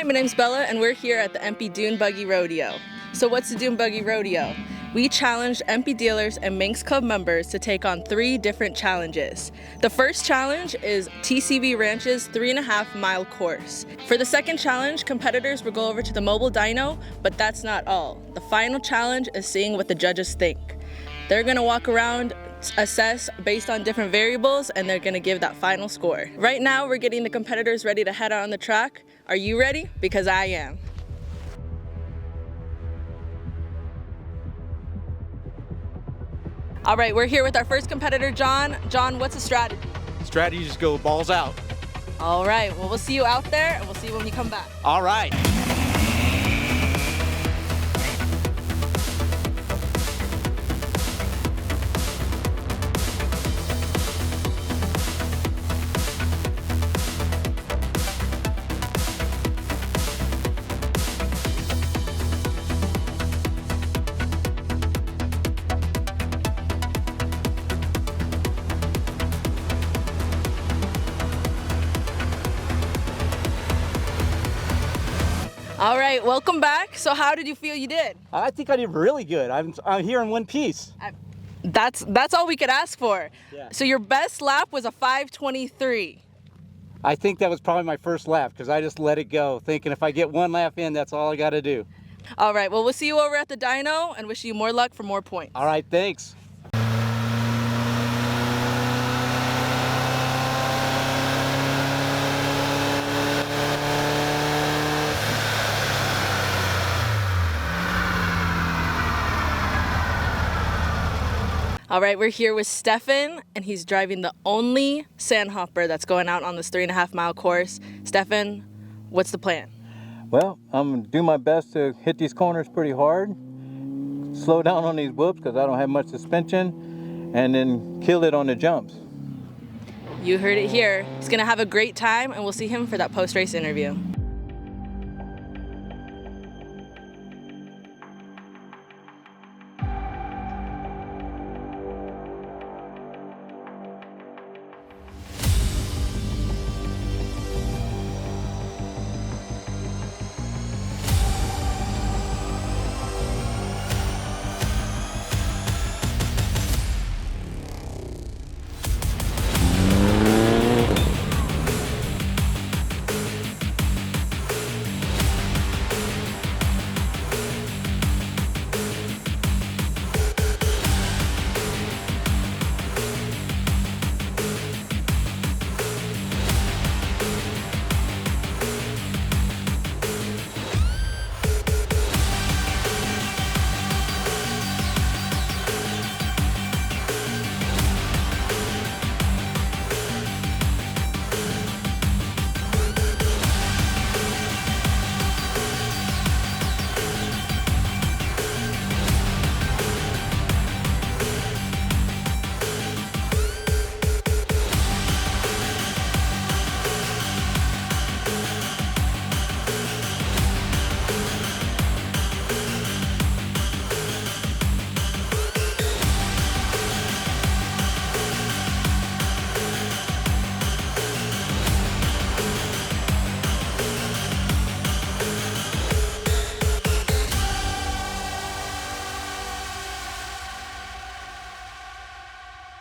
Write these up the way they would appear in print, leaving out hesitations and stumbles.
my name's Bella, and we're here at the EMPI Dune Buggy Rodeo. So what's the Dune Buggy Rodeo? We challenged EMPI Dealers and Manx Club members to take on 3 different challenges. The first challenge is TCB Ranch's 3.5-mile course. For the second challenge, competitors will go over to the mobile dyno, but that's not all. The final challenge is seeing what the judges think. They're gonna walk around, assess based on different variables, and they're gonna give that final score. Right now, we're getting the competitors ready to head out on the track. Are you ready? Because I am. All right, we're here with our first competitor, John. John, what's the strategy? Strategy is go balls out. All right, well, we'll see you out there, and we'll see you when you come back. All right. All right, welcome back. So how did you feel you did? I think I did really good. I'm here in one piece. That's all we could ask for. Yeah. So your best lap was a 5:23. I think that was probably my first lap because I just let it go, thinking if I get one lap in, that's all I got to do. All right, well, we'll see you over at the dyno and wish you more luck for more points. All right, thanks. All right, we're here with Stefan, and he's driving the only sandhopper that's going out on this 3.5-mile course. Stefan, what's the plan? Well, I'm going to do my best to hit these corners pretty hard, slow down on these whoops because I don't have much suspension, and then kill it on the jumps. You heard it here. He's going to have a great time, and we'll see him for that post-race interview.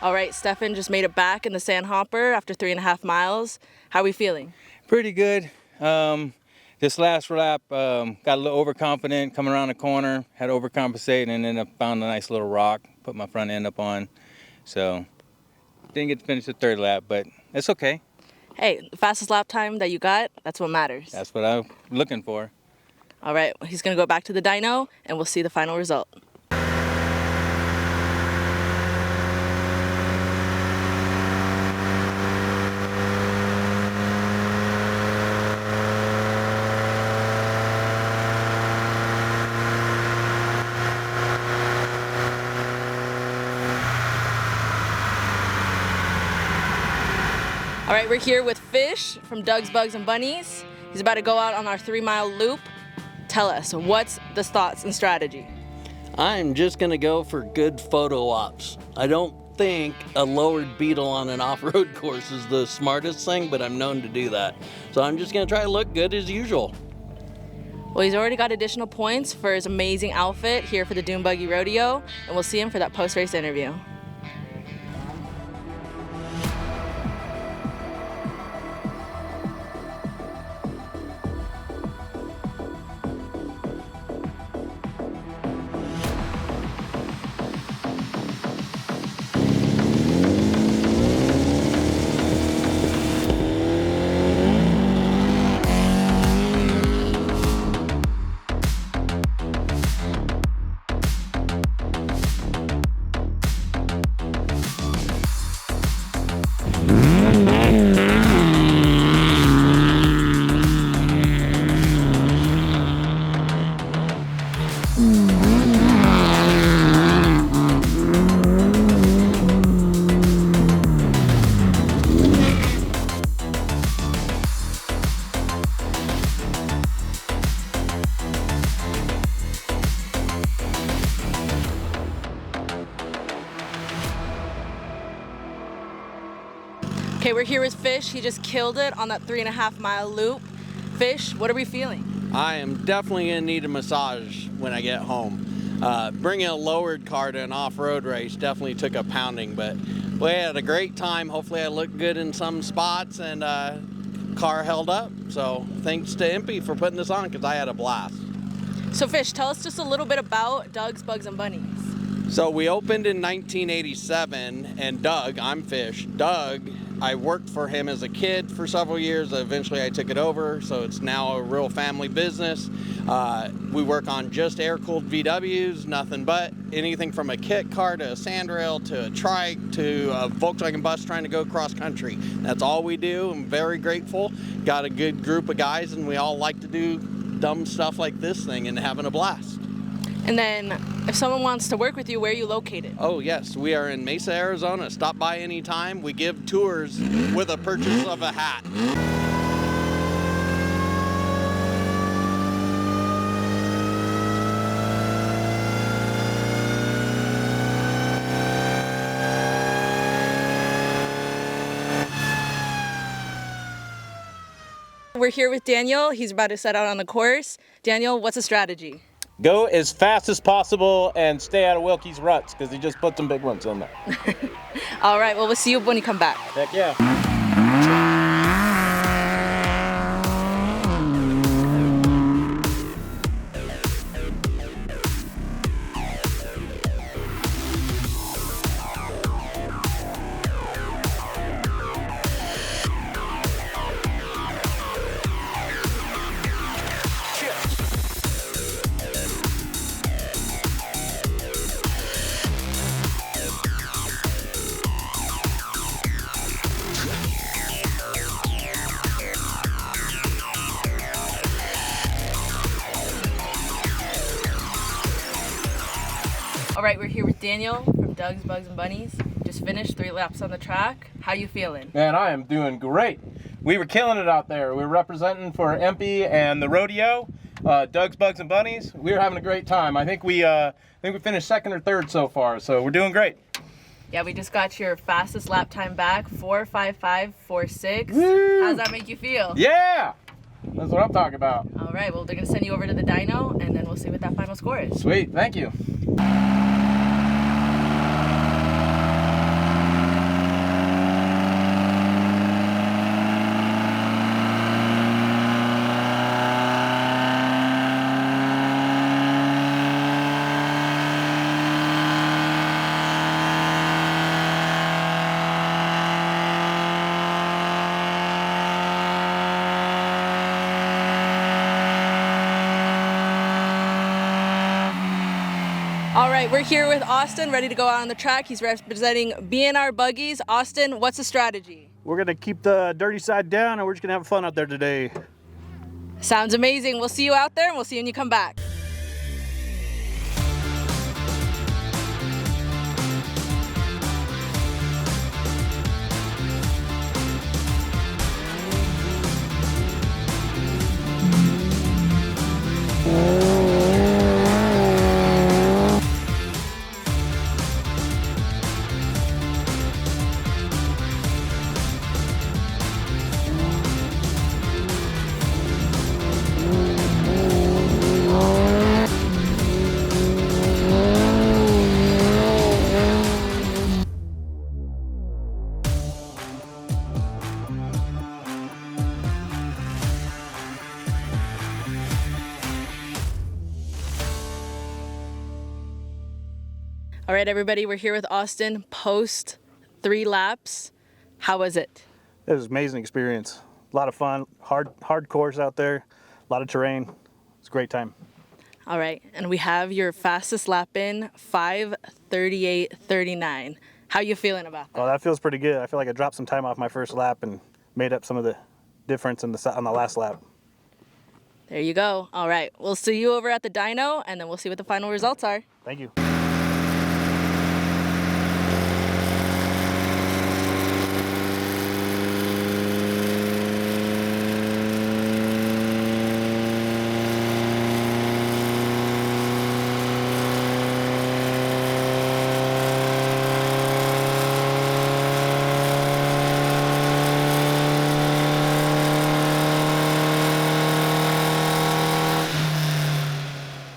All right, Stefan just made it back in the sandhopper after 3.5 miles. How are we feeling? Pretty good. This last lap, got a little overconfident coming around the corner, had to overcompensate, and then I found a nice little rock, put my front end up on. So didn't get to finish the third lap, but it's okay. Hey, the fastest lap time that you got, that's what matters. That's what I'm looking for. All right, he's gonna go back to the dyno and we'll see the final result. All right, we're here with Fish from Doug's Bugs and Bunnies. He's about to go out on our 3-mile loop. Tell us, what's the thoughts and strategy? I'm just gonna go for good photo ops. I don't think a lowered beetle on an off-road course is the smartest thing, but I'm known to do that. So I'm just gonna try to look good as usual. Well, he's already got additional points for his amazing outfit here for the Dune Buggy Rodeo, and we'll see him for that post-race interview. Okay, we're here with Fish. He just killed it on that 3.5-mile loop. Fish, what are we feeling? I am definitely gonna need a massage when I get home. Bringing a lowered car to an off-road race definitely took a pounding, but we had a great time. Hopefully I looked good in some spots, and car held up. So thanks to EMPI for putting this on, because I had a blast. So Fish, tell us just a little bit about Doug's Bugs and Bunnies. So we opened in 1987, and Doug, I'm Fish, Doug, I worked for him as a kid for several years. Eventually I took it over, so it's now a real family business. We work on just air-cooled VWs, nothing but. Anything from a kit car to a sandrail to a trike to a Volkswagen bus trying to go cross country. That's all we do. I'm very grateful. Got a good group of guys, and we all like to do dumb stuff like this thing and having a blast. And then if someone wants to work with you, where are you located? Oh yes, we are in Mesa, Arizona. Stop by anytime. We give tours with a purchase of a hat. We're here with Daniel. He's about to set out on the course. Daniel, what's the strategy? Go as fast as possible and stay out of Wilkey's ruts, because he just put some big ones in there. All right, well, we'll see you when you come back. Heck yeah. All right, we're here with Daniel from Doug's Bugs and Bunnies. Just finished 3 laps on the track. How you feeling? Man, I am doing great. We were killing it out there. We were representing for EMPI and the rodeo, Doug's Bugs and Bunnies. We were having a great time. I think we finished 2nd or 3rd so far, so we're doing great. Yeah, we just got your fastest lap time back, 4:55.46. Woo! How does that make you feel? Yeah! That's what I'm talking about. All right, well, they're gonna send you over to the dyno, and then we'll see what that final score is. Sweet, thank you. All right, we're here with Austin, ready to go out on the track. He's representing B&R Buggies. Austin, what's the strategy? We're gonna keep the dirty side down, and we're just gonna have fun out there today. Sounds amazing. We'll see you out there, and we'll see you when you come back. All right, everybody, we're here with Austin post 3 laps. How was it? It was an amazing experience. A lot of fun, hard course out there, a lot of terrain. It's a great time. All right, and we have your fastest lap in, 5:38.39. How you feeling about that? Well, that feels pretty good. I feel like I dropped some time off my first lap and made up some of the difference on the last lap. There you go. All right, we'll see you over at the dyno, and then we'll see what the final results are. Thank you.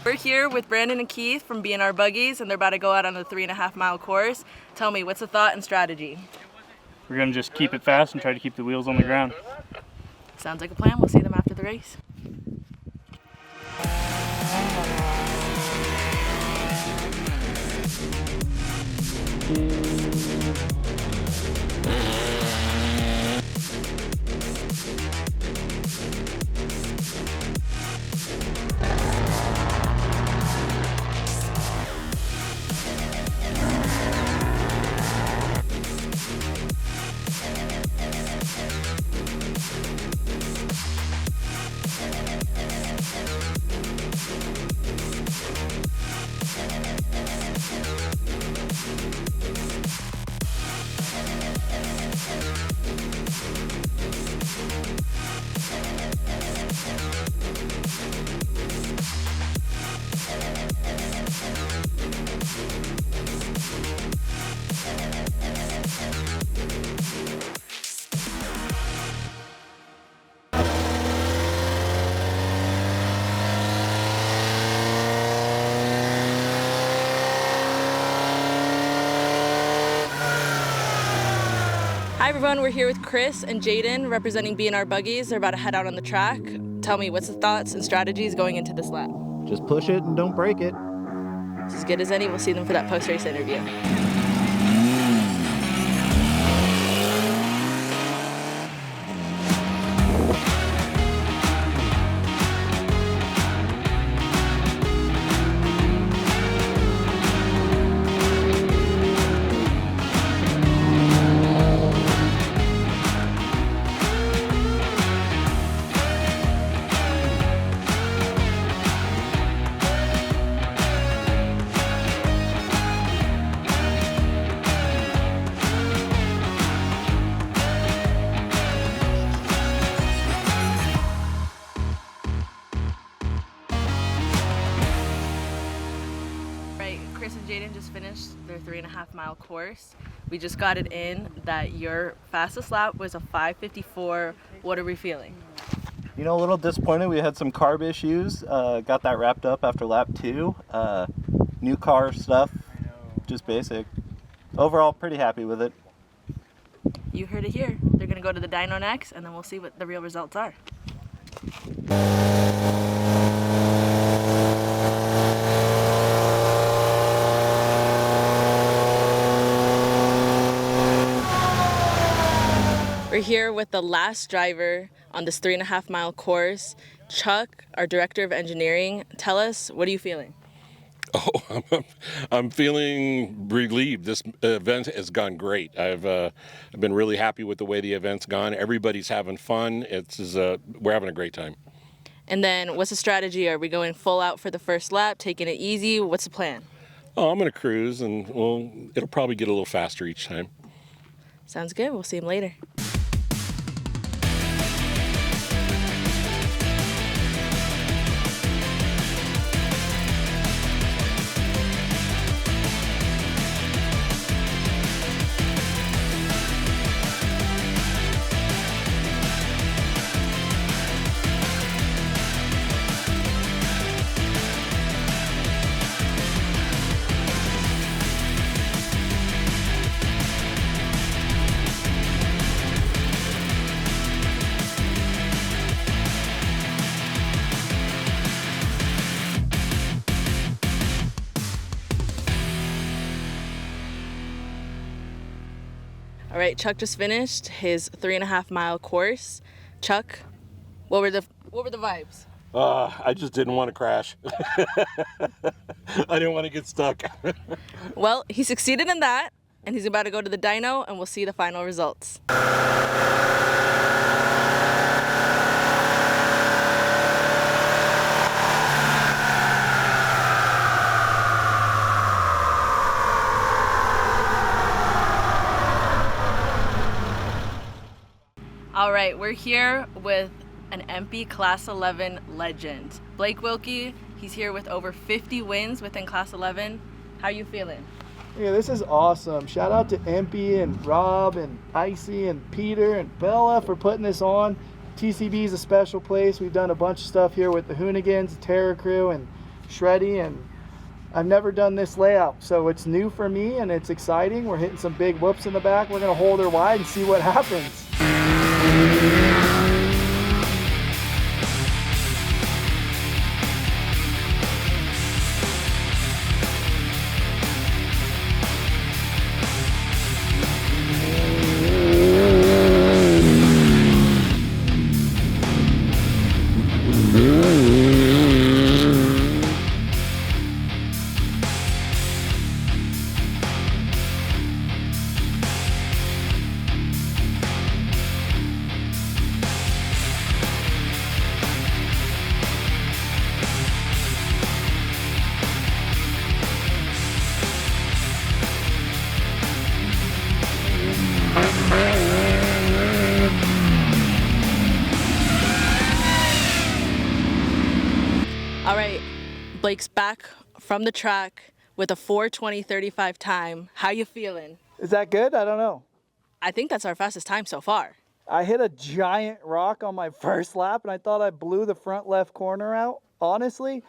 We're here with Brandon and Keith from B&R Buggies, and they're about to go out on a 3.5-mile course. Tell me, what's the thought and strategy? We're going to just keep it fast and try to keep the wheels on the ground. Sounds like a plan. We'll see them after the race. Hi everyone, we're here with Chris and Jaden representing B&R Buggies. They're about to head out on the track. Tell me, what's the thoughts and strategies going into this lap? Just push it and don't break it. It's as good as any. We'll see them for that post-race interview. Chris and Jaden just finished their 3.5-mile course. We just got it in that your fastest lap was a 5:54. What are we feeling? You know, a little disappointed. We had some carb issues. Got that wrapped up after lap 2. New car stuff, just basic. Overall, pretty happy with it. You heard it here. They're gonna go to the dyno next, and then we'll see what the real results are. We're here with the last driver on this 3.5-mile course, Chuck, our director of engineering. Tell us, what are you feeling? Oh, I'm feeling relieved. This event has gone great. I've been really happy with the way the event's gone. Everybody's having fun. We're having a great time. And then what's the strategy? Are we going full out for the first lap, taking it easy? What's the plan? Oh, I'm going to cruise, and it'll probably get a little faster each time. Sounds good. We'll see him later. All right, Chuck just finished his 3.5-mile course. Chuck, what were the vibes? I just didn't want to crash. I didn't want to get stuck. Well, he succeeded in that, and he's about to go to the dyno, and we'll see the final results. All right, we're here with an EMPI Class 11 legend, Blake Wilkey. He's here with over 50 wins within Class 11. How are you feeling? Yeah, this is awesome. Shout out to EMPI and Rob and Icy and Peter and Bella for putting this on. TCB is a special place. We've done a bunch of stuff here with the Hoonigans, Terror Crew, and Shreddy, and I've never done this layout, so it's new for me and it's exciting. We're hitting some big whoops in the back. We're gonna hold her wide and see what happens. All right, Blake's back from the track with a 4:20:35 time. How you feeling? Is that good? I don't know. I think that's our fastest time so far. I hit a giant rock on my first lap and I thought I blew the front left corner out. Honestly,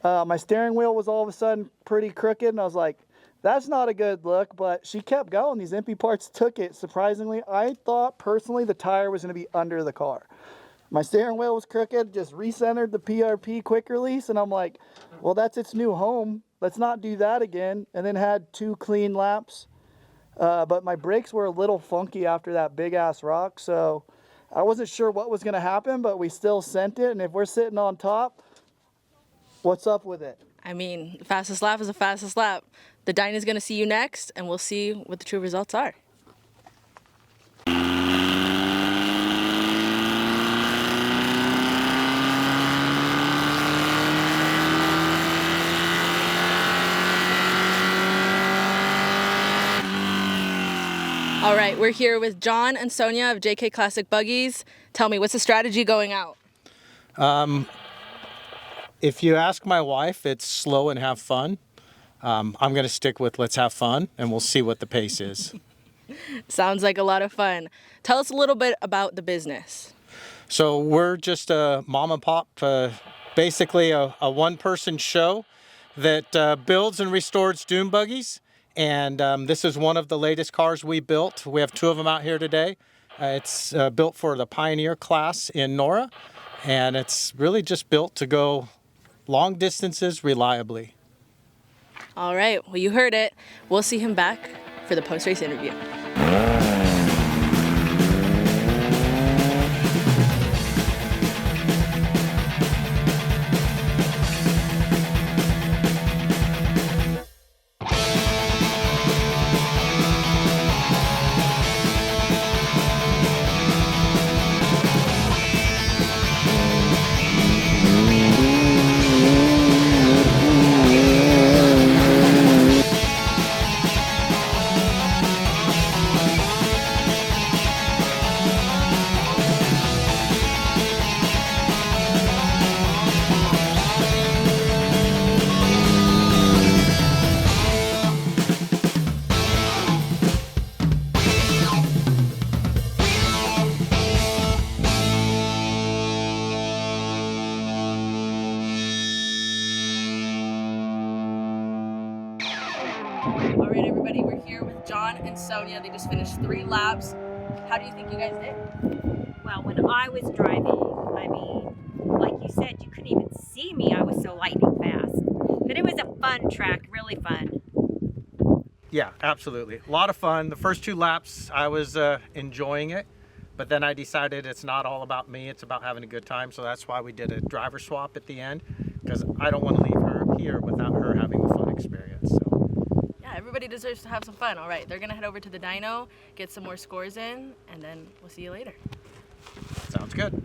my steering wheel was all of a sudden pretty crooked and I was like, that's not a good look, but she kept going. These EMPI parts took it. Surprisingly, I thought personally the tire was going to be under the car. My steering wheel was crooked, just recentered the PRP quick release, and I'm like, well, that's its new home. Let's not do that again. And then had 2 clean laps. But my brakes were a little funky after that big-ass rock, so I wasn't sure what was going to happen, but we still sent it. And if we're sitting on top, what's up with it? I mean, the fastest lap is the fastest lap. The dyno's going to see you next, and we'll see what the true results are. All right, we're here with John and Sonia of JK Classic Buggies. Tell me, what's the strategy going out? If you ask my wife, it's slow and have fun. I'm going to stick with let's have fun, and we'll see what the pace is. Sounds like a lot of fun. Tell us a little bit about the business. So we're just a mom and pop, basically a one-person show that builds and restores dune buggies. And this is one of the latest cars we built. We have 2 of them out here today. It's built for the Pioneer class in Nora, and it's really just built to go long distances reliably. All right, well, you heard it. We'll see him back for the post-race interview. All right, everybody, we're here with John and Sonia. They just finished 3 laps. How do you think you guys did? Well, when I was driving, I mean, like you said, you couldn't even see me. I was so lightning fast. But it was a fun track, really fun. Yeah, absolutely. A lot of fun. The first 2 laps, I was enjoying it, but then I decided it's not all about me. It's about having a good time. So that's why we did a driver swap at the end, because I don't want to leave her here without her having a fun experience. So. Yeah, everybody deserves to have some fun. All right, they're gonna head over to the dyno, get some more scores in, and then we'll see you later. Sounds good.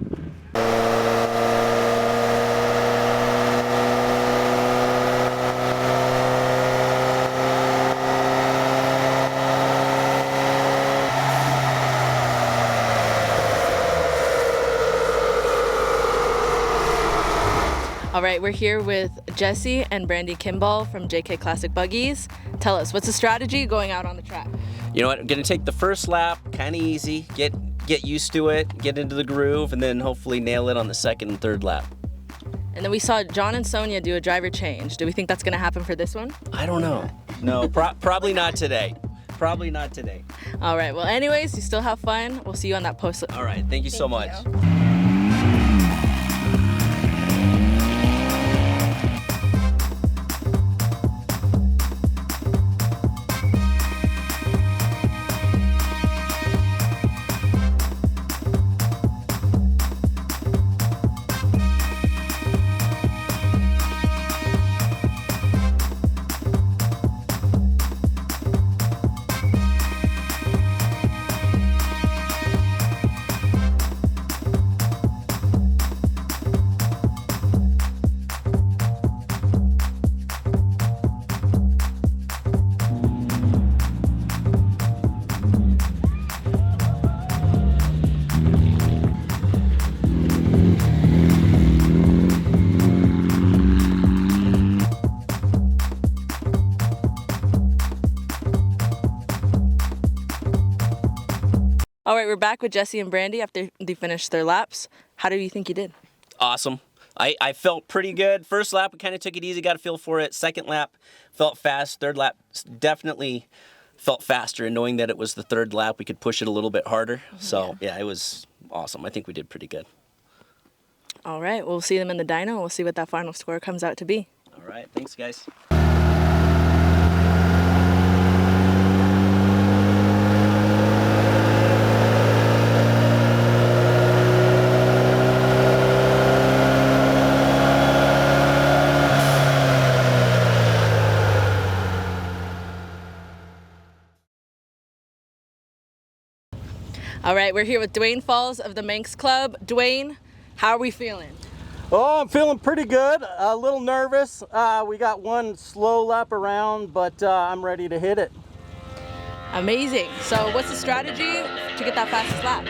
All right, we're here with Jesse and Brandy Kimball from JK Classic Buggies. Tell us, what's the strategy going out on the track? You know what, I'm gonna take the first lap, kind of easy, get used to it, get into the groove, and then hopefully nail it on the second and third lap. And then we saw John and Sonia do a driver change. Do we think that's gonna happen for this one? I don't know. No, probably not today. Probably not today. All right, well anyways, you still have fun. We'll see you on that post. All right, thank you so much. All right, we're back with Jesse and Brandy after they finished their laps. How do you think you did? Awesome. I felt pretty good. First lap, we kind of took it easy, got a feel for it. Second lap, felt fast. Third lap, definitely felt faster. And knowing that it was the third lap, we could push it a little bit harder. So, yeah, it was awesome. I think we did pretty good. All right, we'll see them in the dyno, and we'll see what that final score comes out to be. All right, thanks, guys. All right, we're here with Duane Falls of the Manx Club. Duane, how are we feeling? Oh, I'm feeling pretty good. A little nervous. We got one slow lap around, but I'm ready to hit it. Amazing. So what's the strategy to get that fastest lap?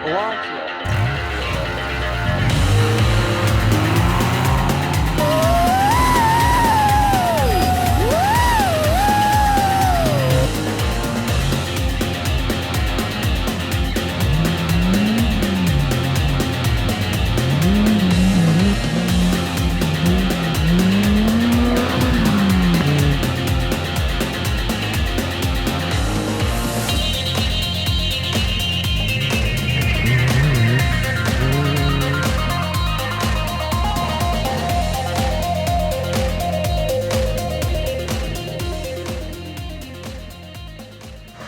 Launch it.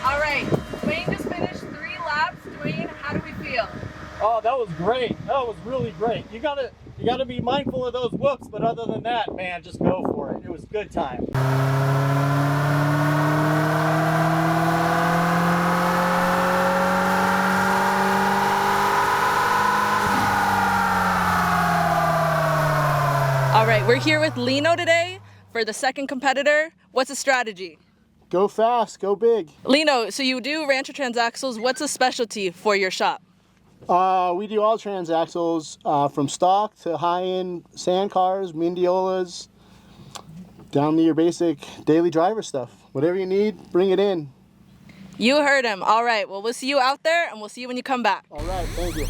All right, Duane just finished 3 laps. Duane, how do we feel? Oh, that was great. That was really great. You gotta be mindful of those whoops, but other than that, man, just go for it. It was a good time. All right, we're here with Lino today for the second competitor. What's the strategy? Go fast, go big. Lino, so you do Rancher transaxles. What's a specialty for your shop? We do all transaxles from stock to high-end sand cars, Mindiolas, down to your basic daily driver stuff. Whatever you need, bring it in. You heard him. All right, well, we'll see you out there, and we'll see you when you come back. All right, thank you.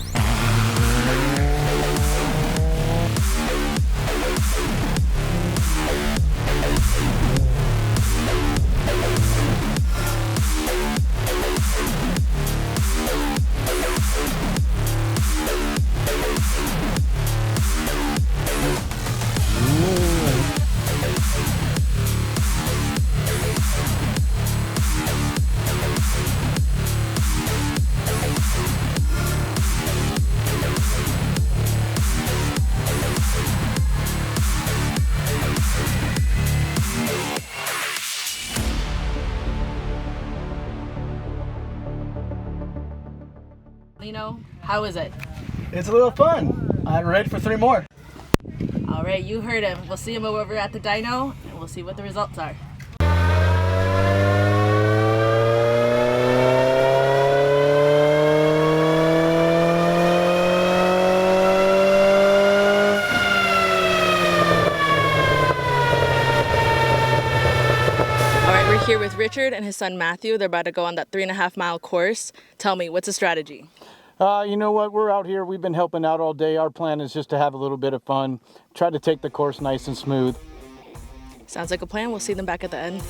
How is it? It's a little fun. I'm ready for 3 more. All right, you heard him. We'll see him over at the dyno, and we'll see what the results are. Here with Richard and his son Matthew. They're about to go on that 3.5-mile course. Tell me, what's the strategy? You know what? We're out here. We've been helping out all day. Our plan is just to have a little bit of fun, try to take the course nice and smooth. Sounds like a plan. We'll see them back at the end.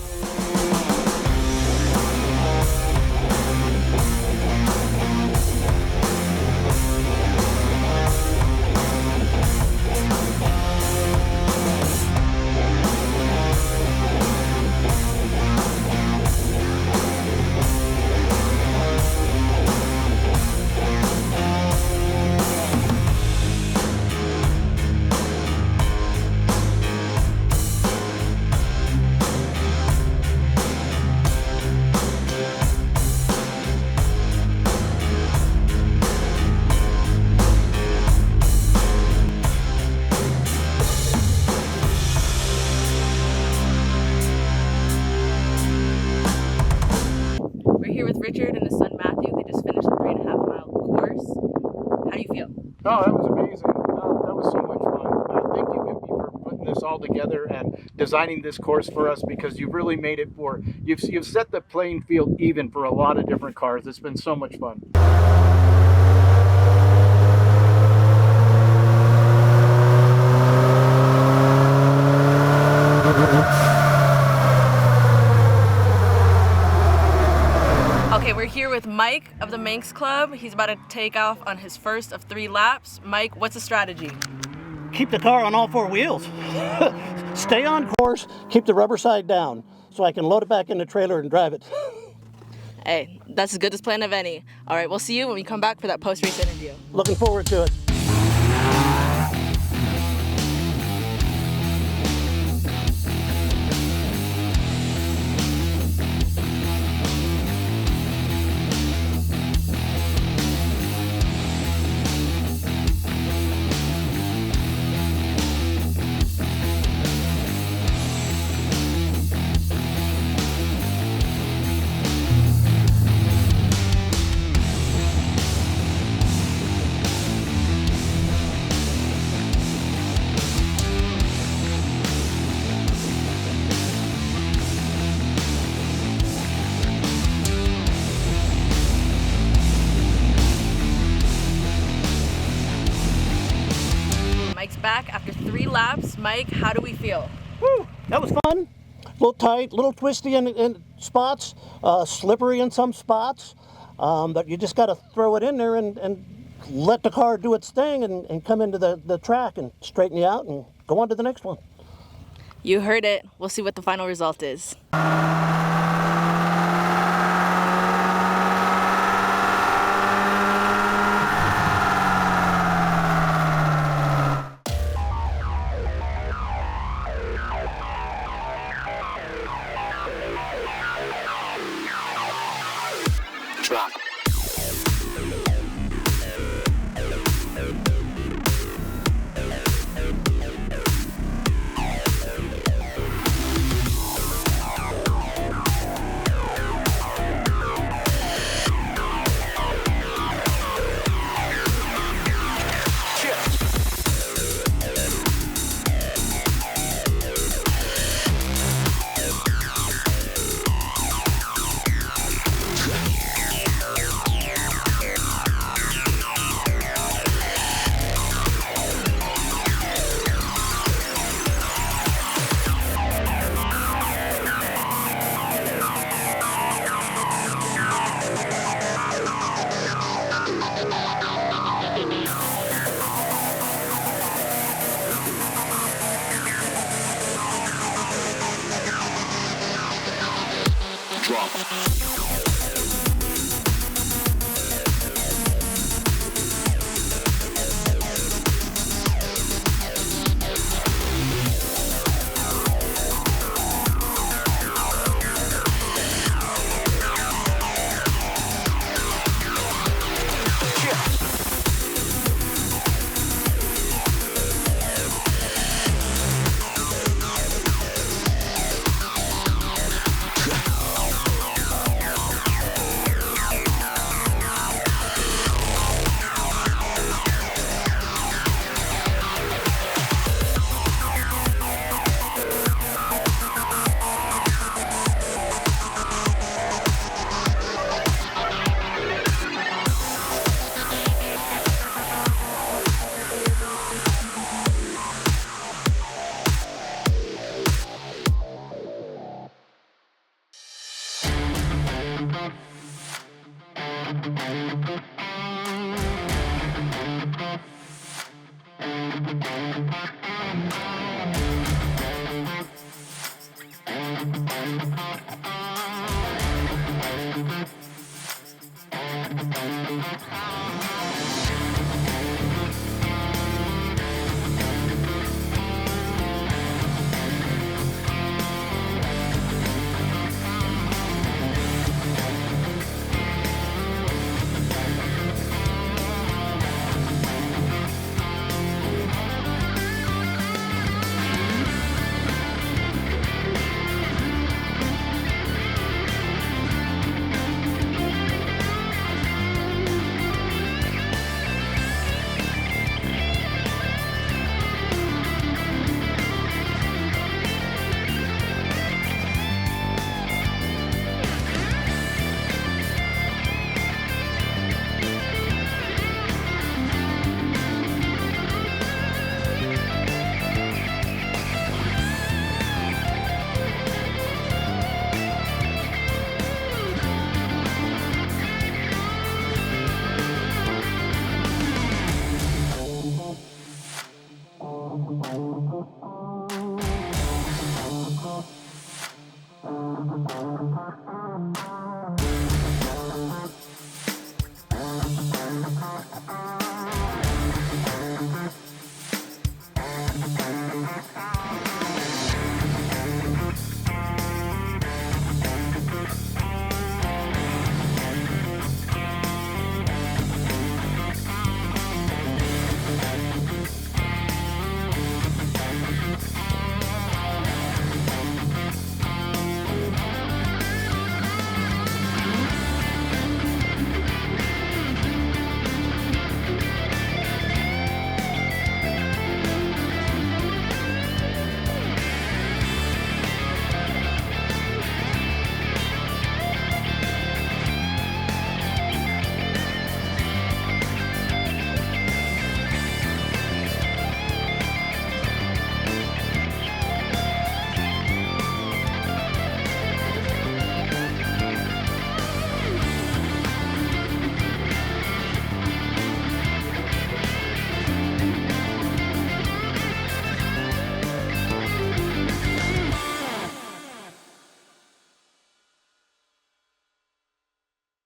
Richard and his son Matthew. They just finished a 3.5-mile course. How do you feel? Oh, that was amazing. That was so much fun. Thank you, EMPI, for putting this all together and designing this course for us, because you've really made it for, you've set the playing field even for a lot of different cars. It's been so much fun. Okay, we're here with Mike of the Manx Club. He's about to take off on his first of 3 laps. Mike, what's the strategy? Keep the car on all 4 wheels. Stay on course, keep the rubber side down, so I can load it back in the trailer and drive it. Hey, that's as good as plan of any. All right, we'll see you when we come back for that post-race interview. Looking forward to it. Mike's back after 3 laps. Mike, how do we feel? Woo, that was fun. A little tight, a little twisty in spots, slippery in some spots, but you just got to throw it in there and let the car do its thing and come into the track and straighten you out and go on to the next one. You heard it. We'll see what the final result is. Drop.